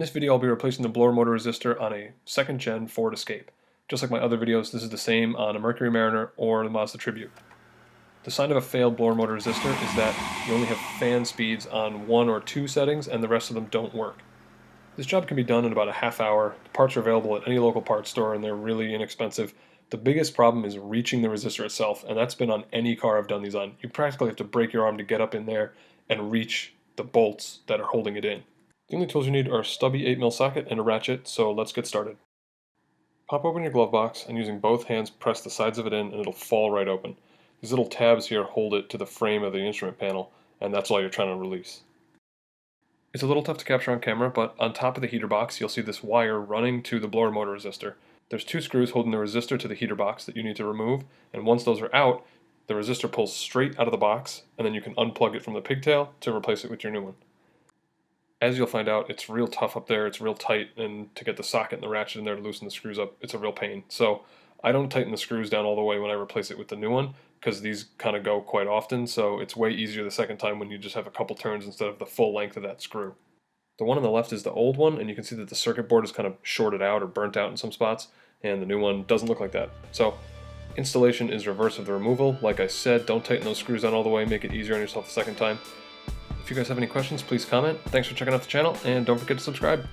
this video I'll be replacing the blower motor resistor on a 2nd gen Ford Escape. Just like my other videos, this is the same on a Mercury Mariner or the Mazda Tribute. The sign of a failed blower motor resistor is that you only have fan speeds on 1 or 2 settings and the rest of them don't work. This job can be done in about a half hour. The parts are available at any local parts store and they're really inexpensive. The biggest problem is reaching the resistor itself, and that's been on any car I've done these on. You practically have to break your arm to get up in there and reach the bolts that are holding it in. The only tools you need are a stubby 8mm socket and a ratchet, so let's get started. Pop open your glove box and using both hands press the sides of it in and it'll fall right open. These little tabs here hold it to the frame of the instrument panel, and that's all you're trying to release. It's a little tough to capture on camera, but on top of the heater box you'll see this wire running to the blower motor resistor. There's 2 screws holding the resistor to the heater box that you need to remove, and once those are out, the resistor pulls straight out of the box, and then you can unplug it from the pigtail to replace it with your new one. As you'll find out, it's real tough up there, it's real tight, and to get the socket and the ratchet in there to loosen the screws up, it's a real pain. So I don't tighten the screws down all the way when I replace it with the new one, because these kind of go quite often, so it's way easier the second time when you just have a couple turns instead of the full length of that screw. The one on the left is the old one, and you can see that the circuit board is kind of shorted out or burnt out in some spots, and the new one doesn't look like that. So installation is reverse of the removal. Like I said, don't tighten those screws down all the way, make it easier on yourself the second time. If you guys have any questions, please comment. Thanks for checking out the channel, and don't forget to subscribe.